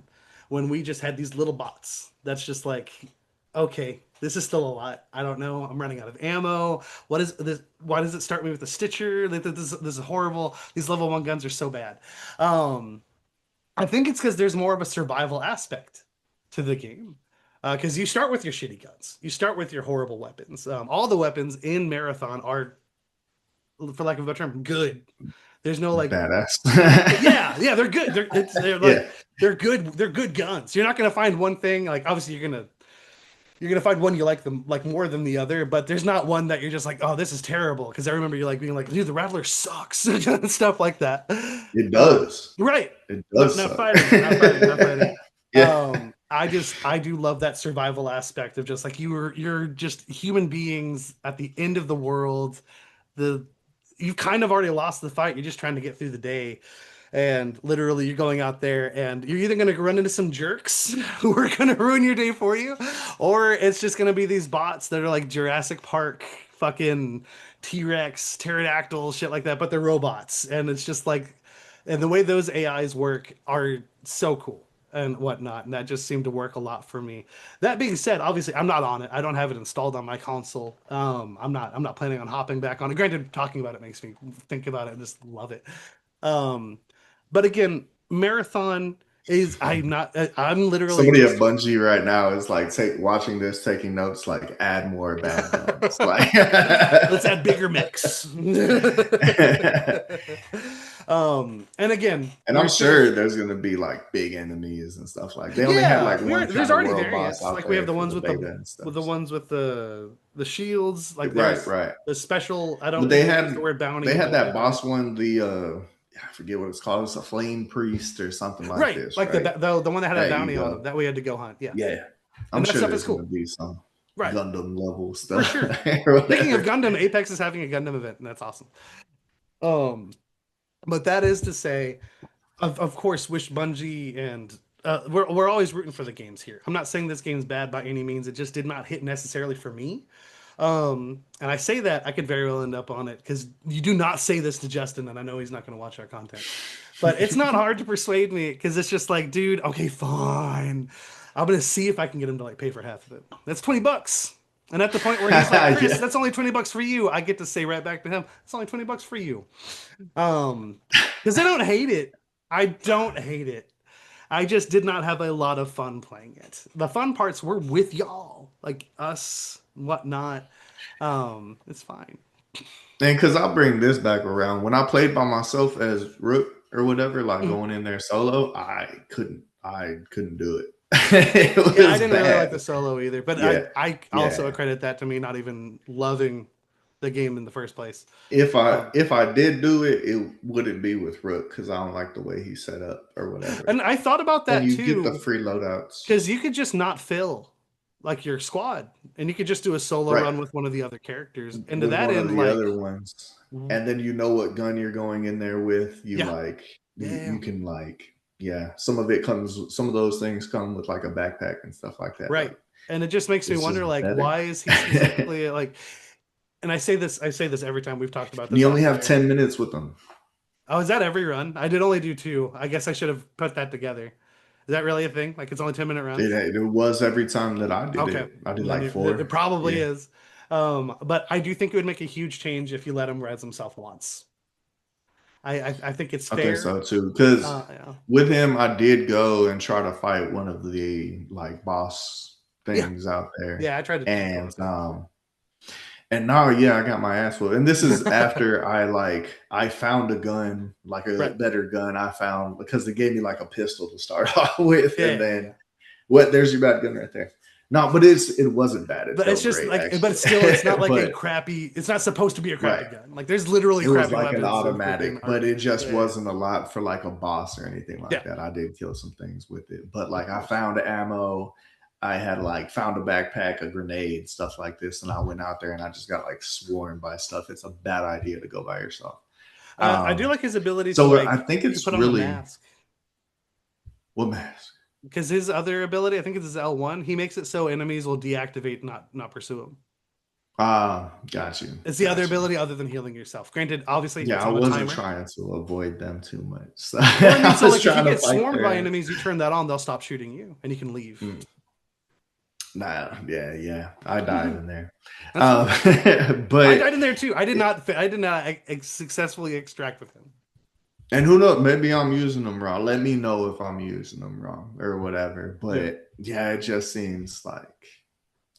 when we just had these little bots. That's just like okay, this is still a lot. I don't know. I'm running out of ammo. What is this? Why does it start me with a Stitcher? Like, this is horrible. These level 1 guns are so bad. Um, I think it's because there's more of a survival aspect to the game. Because you start with your shitty guns, you start with your horrible weapons. All the weapons in Marathon are, for lack of a better term, good. There's no like, Badass. yeah, yeah, they're good. They're like Yeah, they're good. They're good guns. You're not gonna find one thing like obviously you're gonna find one you like them like more than the other, but there's not one that you're just like, oh, this is terrible. Because I remember you like being like, dude, the Rattler sucks, and stuff like that. it does. Right. It Not does not suck. fighting, not fighting, not fighting. Yeah, I do love that survival aspect of just like you're just human beings at the end of the world. The You've kind of already lost the fight. You're just trying to get through the day. And literally, you're going out there and you're either going to run into some jerks who are going to ruin your day for you, or it's just going to be these bots that are like Jurassic Park, fucking T-Rex, pterodactyl, shit like that, but they're robots. And it's just like, and the way those AIs work are so cool and whatnot. And that just seemed to work a lot for me. That being said, obviously I'm not on it. I don't have it installed on my console. I'm not planning on hopping back on it. Granted, talking about it makes me think about it and just love it. Um, but again, Marathon. Is I'm not. I'm literally Somebody just. at Bungie right now is like watching this, taking notes, like add more bad guns. Like, Let's add bigger mechs. And again, and we're I'm still. sure there's gonna be like big enemies and stuff like. They only had Yeah, like one there's kind of already world boss variants. out Like we have there the for ones the with beta and stuff. the ones with the shields. Like Right, there's right. the special. I But don't want to use the word they bounty, had but that there's boss one, the I forget what it's called. It's a flame priest or something like right, this, like right? the one that had a There you bounty on him go. that we had to go hunt. Yeah, Yeah. I'm and that sure stuff is there's gonna cool. be some Right, Gundam level for stuff sure. or Speaking of whatever. Gundam, Apex is having a Gundam event, and that's awesome. Um, but that is to say, of course, wish Bungie and we're always rooting for the games here. I'm not saying this game's bad by any means. It just did not hit necessarily for me. And I say that I could very well end up on it because you do not say this to Justin, and I know he's not going to watch our content. But it's not hard to persuade me because it's just like, dude, okay, fine. I'm gonna see if I can get him to like pay for half of it. That's $20. And at the point where he's like, Chris, Yeah. that's only $20 for you, I get to say right back to him, it's only $20 for you. Because I don't hate it. I don't hate it. I just did not have a lot of fun playing it. The fun parts were with y'all, like us, whatnot. It's fine. And because I'll bring this back around. When I played by myself as Rook or whatever, like Mhm. going in there solo, I couldn't do it. It Yeah, I was didn't really bad. like the solo either, but Yeah. I also Yeah. accredit that to me not even loving the game in the first place. Um, If I did do it, it wouldn't be with Rook because I don't like the way he's set up or whatever. and I thought about And that you get the too, free loadouts. because you could just not fill like your squad, and you could just do a solo Right. run with one of the other characters. And to With that one of end, the like, other ones. And then you know what gun you're going in there with. You yeah, like yeah, you can like yeah, some of it comes some of those things come with like a backpack and stuff like that. right. Like And it just makes me it's wonder, just like, better. why is he specifically like? And I say this every time we've talked about And this you only off have air. 10 minutes with them. Oh, is that every run? I did only do two. I guess I should have put that together. Is that really a thing? Like it's only 10-minute runs? It was every time that I did Okay, it. I did and then like it 4. probably Yeah. is. But I do think it would make a huge change if you let him res himself once. I think it's I think fair. so too. Because Yeah, with him, I did go and try to fight one of the like boss yeah, things out there. yeah. I tried to cheat code And with it. now yeah, I got my ass whooped. And this is after I found a gun, like a Right. better gun I found because they gave me like a pistol to start off with. Yeah, And yeah, then yeah. what there's your bad gun right there. No, but it wasn't bad. It But it's felt just great like, but still, it's not actually. like a But crappy. It's not supposed to be a crappy right. gun. Like there's literally It was crappy like an weapons of freaking automatic, but it just Yeah, wasn't a lot for like a boss or anything yeah, like that. I did kill some things with it, but of like I course. found ammo. I had like found a backpack, a grenade, stuff like this, and I went out there and I just got like swarmed by stuff. It's a bad idea to go by yourself. I do like his ability to So I like think you it's put on the really mask what mask? because his other ability, I think it's his L1. He makes it so enemies will deactivate, not pursue him. Got you, It's the other got you. ability other than healing yourself. Granted, obviously Yeah, it's I on a wasn't timer. trying to avoid them too much. So Well, I mean, I so was like if you trying to get fight swarmed by their. enemies, you turn that on, they'll stop shooting you, and you can leave. Mm. Nah, yeah, I died in there. That's fine. I But died in there too. I did not successfully extract with him. and who knows? Maybe I'm using them wrong. Let me know if I'm using them wrong or whatever. Yeah, But yeah, it just seems like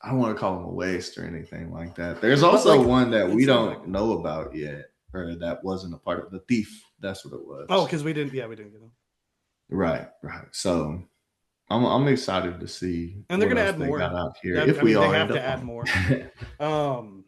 I don't want to call them a waste or anything like that. There's but also like one that it we seems like don't know about yet, or that wasn't a part of the thief. That's what it oh, was. because we didn't. Yeah, we didn't get him. Right. So I'm excited to see And they're what gonna else add they got more. out here I if we mean, they all end have to up add on more. it. Um,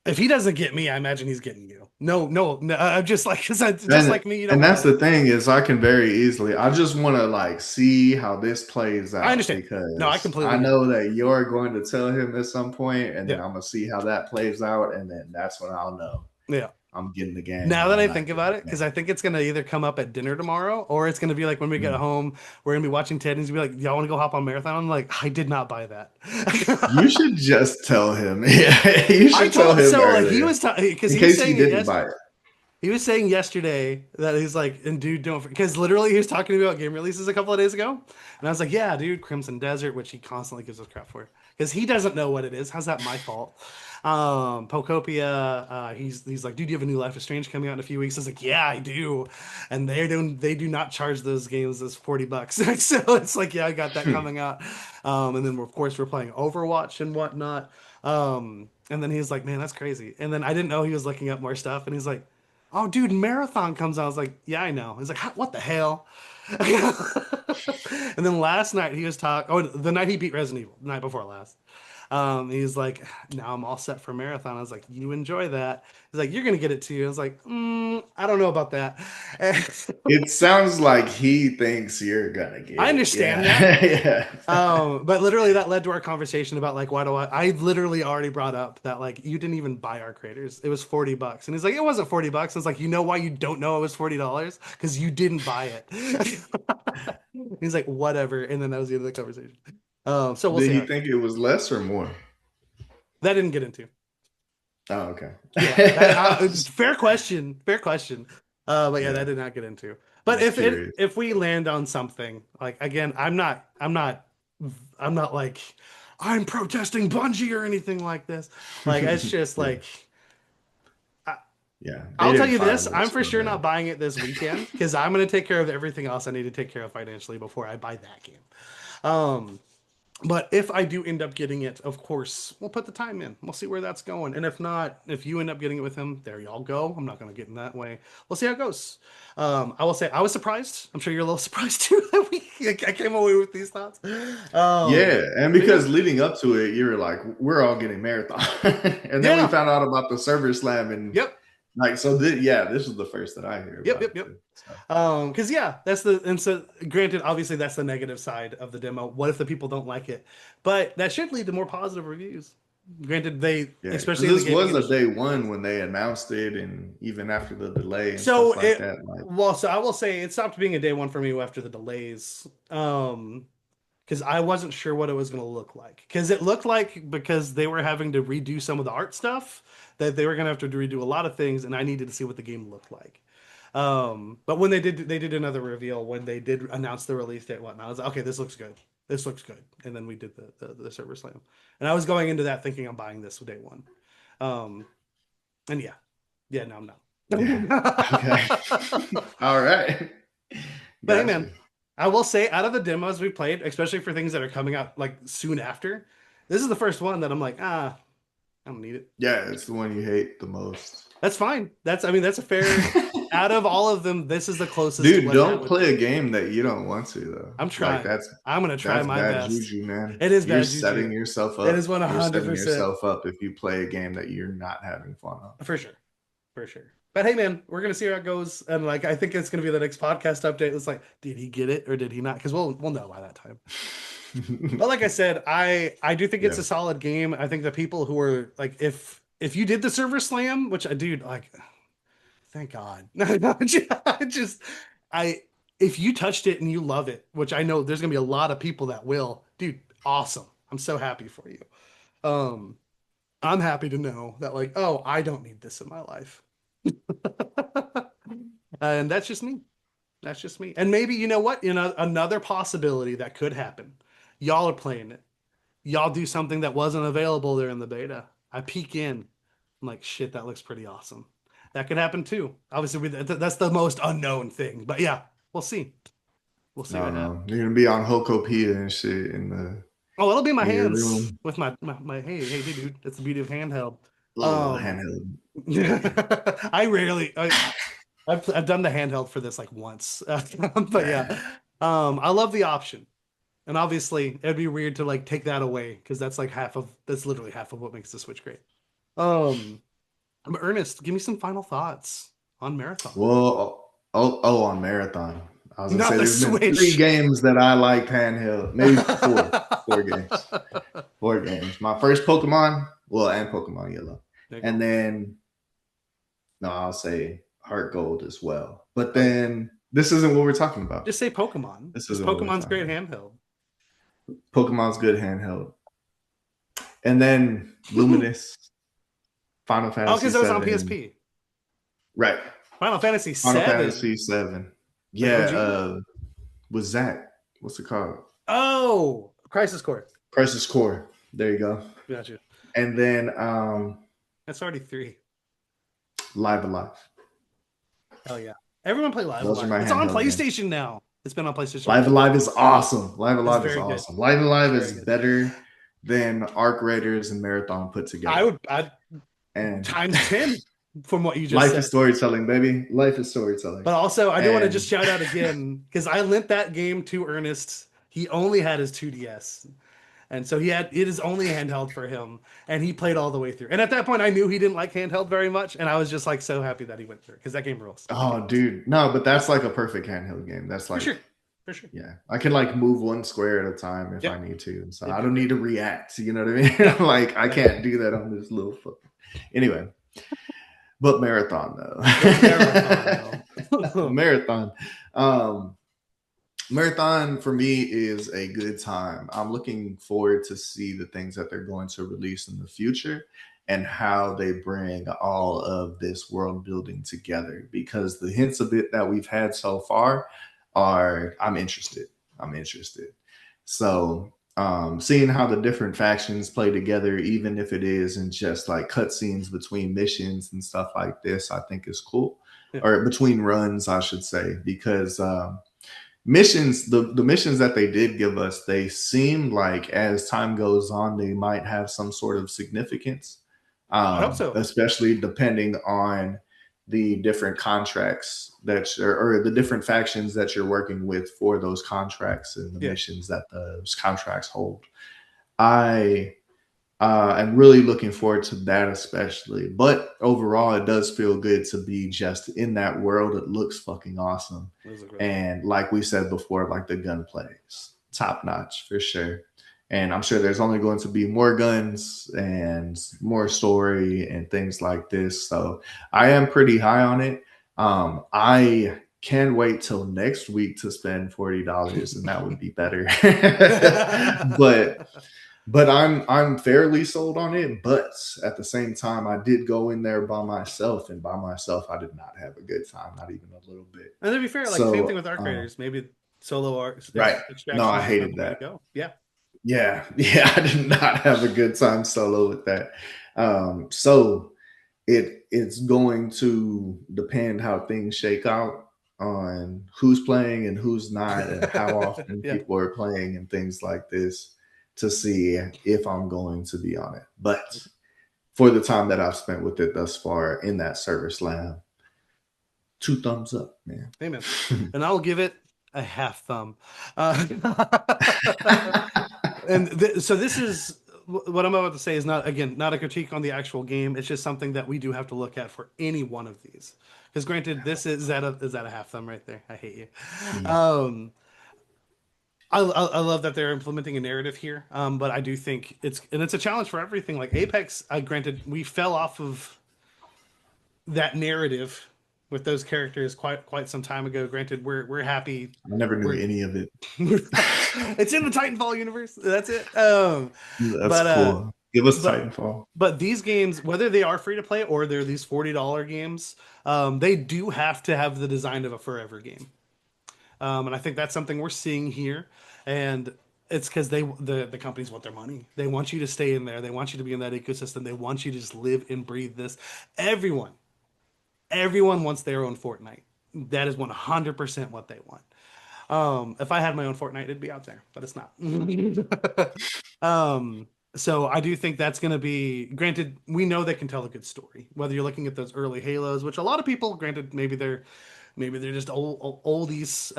if he doesn't get me, I imagine he's getting you. No. I'm just like because just and like me, you don't and want that's to. the thing is I can very easily I just want to like see how this plays I out understand. No, I because I completely get it. know that you're going to tell him at some point and then Yeah, I'm gonna see how that plays out and then that's when I'll know yeah. I'm getting the game Now or that I'm I not think getting about it, the because I think it's gonna either come up at dinner tomorrow, or it's gonna be like when we get game. home, we're gonna be watching Ted, and he's gonna be like, "Y'all want to go hop on marathon?" I'm like, "I did not buy that." You should just tell him. Yeah, you I should tell told him so like he earlier was because in he was case he saying it didn't buy yesterday. it. He was saying yesterday that he's like, and dude, don't, because literally he was talking to me about game releases a couple of days ago, and I was like, yeah, dude, Crimson Desert, which he constantly gives us crap for, because he doesn't know what it is. How's that my fault? Pocopia, he's like, dude, you have a new Life is Strange coming out in a few weeks. I was like, yeah, I do, and they do not charge those games as $40, so it's like, yeah, I got that coming out, and then of course we're playing Overwatch and whatnot. And then he's like, man, that's crazy. And then I didn't know he was looking up more stuff, and he's like, oh, dude, Marathon comes out. I was like, yeah, I know. He's like, what the hell? And then last night he was talking. Oh, the night he beat Resident Evil, the night before last. He's like, now I'm all set for Marathon. I was like, you enjoy that. He's like, you're gonna get it too. I was like, I don't know about that. It sounds like he thinks you're gonna get I it. understand that. Yeah. Yeah. But literally that led to our conversation about like, why do I literally already brought up that like you didn't even buy our creators. It was $40. And he's like, it wasn't $40. I was like, you know why you don't know it was $40? Because you didn't buy it. He's like, whatever. And then that was the end of the conversation. So we'll Did see he how it think goes. it was less or more? That didn't get into. Oh, okay. Yeah, fair question. Fair question. But yeah, that Yeah, did not get into. But just curious. if we land on something, like again, I'm not like I'm protesting Bungie or anything like this. Like it's just Yeah, like I, yeah. They I'll tell didn't you fire this, us I'm for for sure that. not buying it this weekend because I'm gonna take care of everything else I need to take care of financially before I buy that game. Um, but if I do end up getting it, of course, we'll put the time in. We'll see where that's going. And if not, if you end up getting it with him, there y'all go. I'm not going to get in that way. We'll see how it goes. I will say I was surprised. I'm sure you're a little surprised too that I came away with these thoughts. Yeah, and But yeah, because leading up to it, you were like, "We're all getting marathon," and then we yeah, found out about the server slam, and yep, like, so yeah, this is the first that I hear yep, about yep, it yep. too. So Because yeah, that's the and so granted, obviously that's the negative side of the demo. What if the people don't like it? But that should lead to more positive reviews. Granted, they yeah, because especially in the this gaming was a industry. day one when they announced it, and even after the delay and So stuff like it that, like, well, so I will say it stopped being a day one for me after the delays. Because I wasn't sure what it was going to look like. Because it looked like because they were having to redo some of the art stuff that they were going to have to redo a lot of things, and I needed to see what the game looked like. But when they did another reveal when they did announce the release date and whatnot. I was like, okay, this looks good. This looks good. And then we did the server slam, and I was going into that thinking I'm buying this day one. Um, and yeah, yeah, no, I'm yeah, okay, not. all right, But hey, gotcha. man, I will say out of the demos we played, especially for things that are coming out like soon after, this is the first one that I'm like, I don't need it. Yeah, it's the one you hate the most. That's fine. I mean, that's a fair. Out of all of them, this is the closest to Dude, what that don't would play a be. game that you don't want to though. I'm Like trying. I'm gonna try that's my bad best. juju, man. It is You're bad setting juju. yourself It is up. You're setting 100% yourself up if you play a game that you're not having fun on. for sure, for sure. But hey, man, we're gonna see how it goes, and like I think it's gonna be the next podcast update. It's like, did he get it or did he not? Because we'll know by that time. But like I said, I do think it's Yeah. a solid game. I think the people who are like, if you did the server slam, which I do, like, thank God. I just I if you touched it and you love it, which I know there's gonna be a lot of people that will, dude, awesome. I'm so happy for you. Um, I'm happy to know that like, oh, I don't need this in my life. And that's just me. That's just me. And maybe you know what? Another possibility that could happen. Y'all are playing it. Y'all do something that wasn't available there in the beta. I peek in. I'm like, shit, that looks pretty awesome. That could happen too. Obviously, that's the most unknown thing. But yeah, we'll see. We'll see No, what no. happens. You're gonna be on Hokopia and shit Oh, it'll be my in your hands room. with my hey, dude. That's the beauty of handheld. Little Um, handheld. I rarely, I've done the handheld for this like once. But yeah, Yeah. I love the option. And obviously, it'd be weird to like take that away because that's literally half of what makes the Switch great. Um, Ernest, give me some final thoughts on Marathon. Well, on Marathon. I was gonna Not say the there's been three Switch. games that I liked handheld, maybe four. Four games. There Four games. My first Pokemon, well, and Pokemon Yellow. you And go. then no, I'll say Heart Gold as well. But Oh yeah. then this isn't what we're talking about. Just say Pokemon. This Because isn't what we're Pokemon's talking great about. handheld. Pokemon's good handheld. And then Oh, Luminous, Final Fantasy because that was on VII. PSP. Right. Final Fantasy Final Seven, Fantasy 7. like Yeah, OG. was that what's it called? Oh, Crisis Core. Crisis Core. There you go. Gotcha. And then That's already three. Live Alive. Hell yeah. Everyone play Live Those are Alive. my It's on handheld games. PlayStation now. It's been on PlayStation for a Live little bit. Alive is awesome. Live It's Alive is very good. awesome. Live It's Alive very is good. better than Arc Raiders and Marathon put together. I'd And times 10 from what you just life is said. storytelling, baby. Life is storytelling. But also, I do want to And just shout out again because I lent that game to Ernest. He only had his 2DS. And so he had it is only handheld for him. And he played all the way through. And at that point, I knew he didn't like handheld very much. And I was just like so happy that he went through because that game rules. That game oh, rules. dude, no, but that's like a perfect handheld game. That's For like, sure. For sure. yeah, I can like move one square at a time if I Yep. need to. So Yep. I Yep. don't Yep. need to react. You know what I mean? Yeah. Like I Exactly. can't do that on this little foot. Anyway, but marathon But Marathon, though. though. Marathon. Um, Marathon for me is a good time. I'm looking forward to see the things that they're going to release in the future and how they bring all of this world building together because the hints of it that we've had so far are I'm interested. I'm interested. So seeing how the different factions play together, even if it is in just like cutscenes between missions and stuff like this, I think is cool. Yeah. Or between runs, I should say, because missions the missions that they did give us they seem like as time goes on they might have some sort of significance I hope so. especially depending on the different contracts that or the different factions that you're working with for those contracts and the Yeah. missions that those contracts hold. I I'm really looking forward to that, especially. But overall, it does feel good to be just in that world. It looks fucking awesome. Those look really good. And like we said before, like the gunplay is top notch for sure. And I'm sure there's only going to be more guns and more story and things like this. So I am pretty high on it. I can't wait till next week to spend $40, and that would be better. but I'm fairly sold on it. But at the same time, I did go in there by myself, and by myself, I did not have a good time, not even a little bit. And to be fair, like same thing So, with Arc Raiders. Maybe solo arc right? No, extraction I is not hated the way to that. go. Yeah. Yeah, yeah, I did not have a good time solo with that. So it's going to depend how things shake out on who's playing and who's not, and how often Yeah. people are playing and things like this to see if I'm going to be on it. But for the time that I've spent with it thus far in that service lab, 2 thumbs up, man. Amen. And I'll give it a half thumb. Uh, so this is what I'm about to say is not again not a critique on the actual game. It's just something that we do have to look at for any one of these. Because granted, this is that a half thumb right there. I hate you. Yeah. I love that they're implementing a narrative here, but I do think it's a challenge for everything. Like Apex, granted, we fell off of that narrative with those characters quite some time ago. Granted, we're happy. I never knew We're any of it. it's in the Titanfall universe. That's it. That's But cool. Give us but Titanfall. but these games, whether they are free to play or they're these $40 games, they do have to have the design of a forever game. And I think that's something we're seeing here. And it's because the companies want their money. They want you to stay in there. They want you to be in that ecosystem. They want you to just live and breathe this. Everyone, everyone wants their own Fortnite. That is 100% what they want. If I had my own Fortnite, it'd be out there, but it's not. So I do think that's going to be granted. We know they can tell a good story, whether you're looking at those early Halos, which a lot of people, granted, maybe they're just oldies.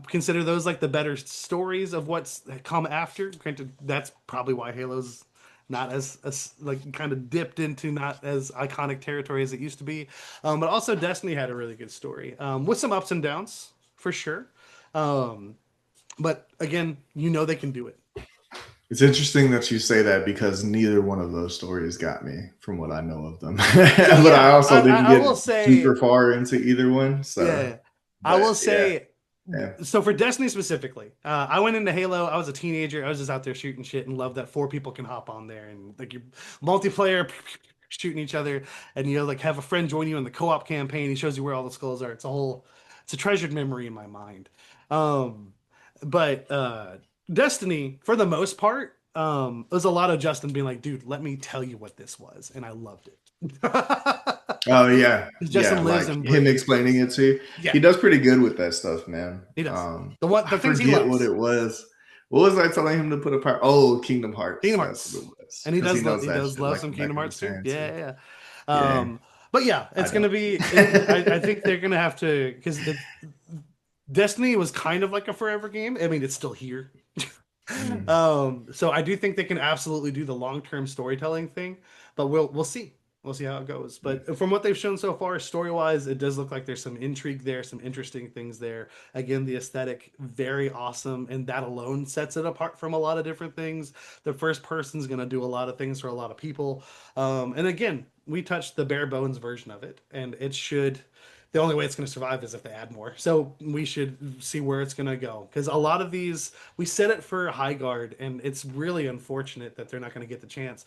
Consider those like the better stories of what's come after. Granted, that's probably why Halo's not as like kind of dipped into not as iconic territory as it used to be. But also Destiny had a really good story with some ups and downs for sure. Um, but again, you know they can do it. It's interesting that you say that because neither one of those stories got me from what I know of them. So But I yeah, also didn't I will get super say, far into either one. So, yeah, I but will yeah, say. yeah. So for Destiny specifically, I went into Halo. I was a teenager. I was just out there shooting shit and loved that four people can hop on there and like your multiplayer. shooting each other, and like have a friend join you in the co-op campaign. He shows you where all the skulls are. It's a treasured memory in my mind. Um, but Destiny, for the most part, there's a lot of Justin being like, dude, let me tell you what this was, and I loved it. Oh yeah, yeah. Justin lives Like and him breathes explaining this. it to you, Yeah, he does pretty good with that stuff, man. he does. The I things he forget what loves. it was. What was I telling him to put apart? Oh, Kingdom Hearts. Kingdom That's what it Hearts, was. and Because he knows he that does shit love like some the back Kingdom of Hearts his too. hand too. Yeah, yeah. Yeah, But yeah, I it's gonna don't. be. I think they're gonna have to because Destiny was kind of like a forever game. I mean, it's still here. Mm, So I do think they can absolutely do the long-term storytelling thing, but we'll see. We'll see how it goes. yeah. But from what they've shown so far, story-wise, it does look like there's some intrigue there, some interesting things there. Again, the aesthetic, very awesome, and that alone sets it apart from a lot of different things. The first person's gonna do a lot of things for a lot of people. And again, we touched the bare bones version of it, and it should the only way it's going to survive is if they add more. So we should see where it's going to go because a lot of these we set it for high guard, and it's really unfortunate that they're not going to get the chance.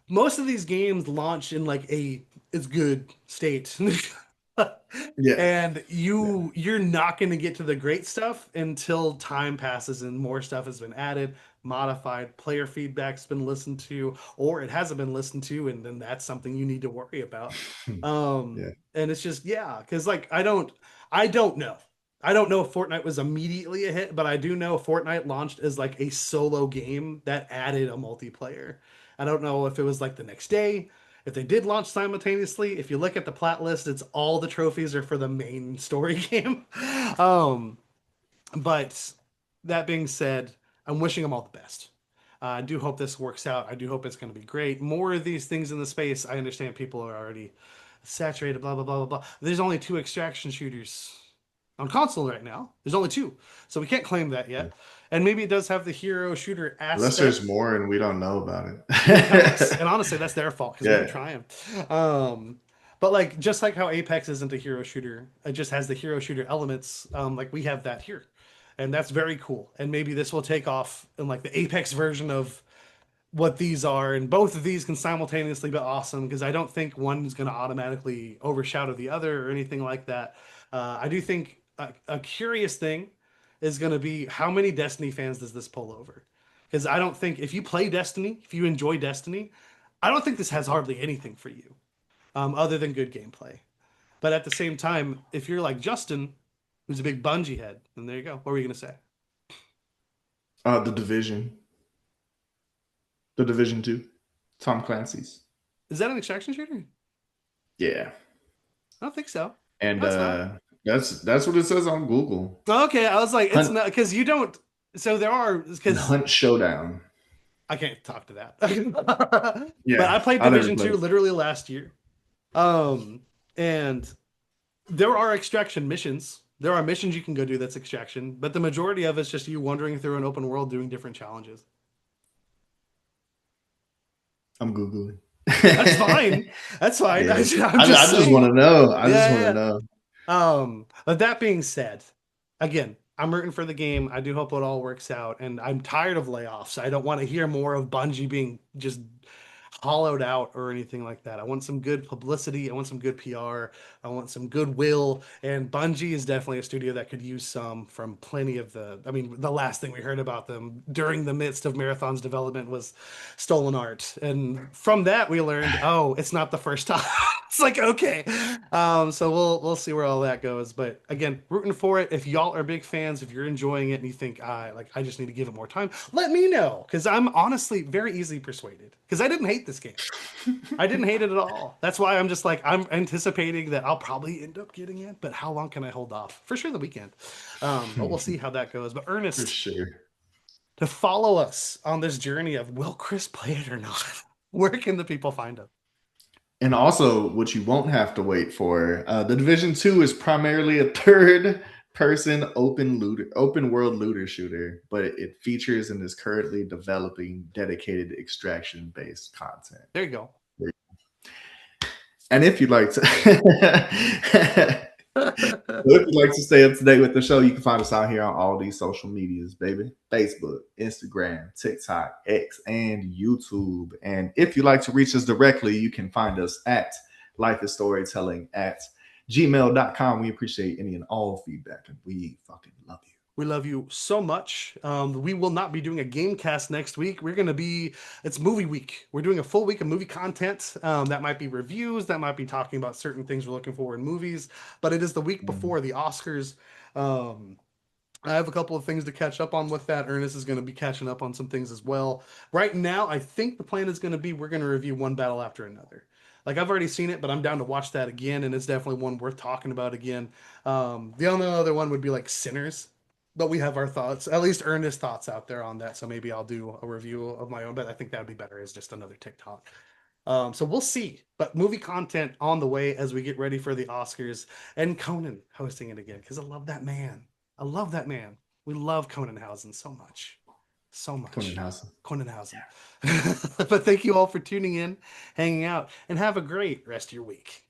Most of these games launch in like a it's good state. Yeah. And Yeah. you're not going to get to the great stuff until time passes and more stuff has been added, modified, player feedback's been listened to, or it hasn't been listened to, and then that's something you need to worry about. Yeah. And it's just yeah, because like I don't know. I don't know if Fortnite was immediately a hit, but I do know Fortnite launched as like a solo game that added a multiplayer. I don't know if it was like the next day, if they did launch simultaneously. If you look at the plat list, it's all the trophies are for the main story game. Um, but that being said, I'm wishing them all the best. I do hope this works out. I do hope it's going to be great. More of these things in the space. I understand people are already saturated, blah, blah, blah, blah, blah. There's only two extraction shooters on console right now. There's only two. So we can't claim that Yeah. yet. And maybe it does have the hero shooter Unless there's aspect. more and we don't know about They didn't tell us. it. And honestly, that's their fault because we were Yeah. trying. Um, but like just like how Apex isn't a hero shooter, it just has the hero shooter elements. Like we have that here. And that's very cool. And maybe this will take off in like the Apex version of what these are, and both of these can simultaneously be awesome because I don't think one is going to automatically overshadow the other or anything like that. I do think a curious thing is going to be how many Destiny fans does this pull over? Because I don't think if you play Destiny, if you enjoy Destiny, I don't think this has hardly anything for you other than good gameplay. But at the same time, if you're like Justin, who's a big Bungie head, then there you go. What were you going to say? The Division. The Division 2. Tom Clancy's. Is that an extraction shooter? Yeah. I don't think so. And That's not. that's what it says on Google. Okay, I was like, it's Hunt not because you don't. So there are and because Hunt Showdown. I can't talk to that. But I Yeah. played I never Division 2 played. literally last year. And there are extraction missions. There are missions you can go do that's extraction, but the majority of it's just you wandering through an open world doing different challenges. I'm Googling. That's fine. That's fine. Yeah. I'm I just just want saying. to know. I just Yeah, want to yeah. know. But that being said, again, I'm rooting for the game. I do hope it all works out, and I'm tired of layoffs. I don't want to hear more of Bungie being just hollowed out or anything like that. I want some good publicity. I want some good PR. I want some goodwill. And Bungie is definitely a studio that could use some from plenty of the. I mean, the last thing we heard about them during the midst of Marathon's development was stolen art, and from that we learned, oh, it's not the first time. It's like okay, so we'll see where all that goes. But again, rooting for it. If y'all are big fans, if you're enjoying it and you think I just need to give it more time, let me know because I'm honestly very easily persuaded. Because I didn't hate this game. I didn't hate it at all. That's why I'm just like I'm anticipating that I'll probably end up getting it. But how long can I hold off? For sure, the weekend. But we'll see how that goes. But For Ernest, sure. to follow us on this journey of will Chris play it or not? Where can the people find him? And also, what you won't have to wait for, the Division 2 is primarily a third person open world looter shooter, but it features and is currently developing dedicated extraction based content. There you go. And if you'd like to But if you'd like to stay up to date with the show, you can find us out here on all these social medias, baby. Facebook, Instagram, TikTok, X, and YouTube. And if you'd like to reach us directly, you can find us at Life is Storytelling at gmail.com. We appreciate any and all feedback, and we fucking love you. We love you so much. We will not be doing a Gamecast next week. We're going to be, it's movie week. We're doing a full week of movie content. That might be reviews, that might be talking about certain things we're looking for in movies, but it is the week before the Oscars. Um, I have a couple of things to catch up on with that. Ernest is going to be catching up on some things as well. Right now, I think the plan is going to be we're going to review one battle after another. Like I've already seen it, but I'm down to watch that again, and it's definitely one worth talking about again. The only other one would be like Sinners, but we have our thoughts, at least Ernest thoughts out there on that. So maybe I'll do a review of my own, but I think that would be better as just another TikTok. So we'll see. But movie content on the way as we get ready for the Oscars and Conan hosting it again because I love that man. I love that man. We love Conanhausen so much. So much. House. Conanhausen. But thank you all for tuning in, hanging out, and have a great rest of your week.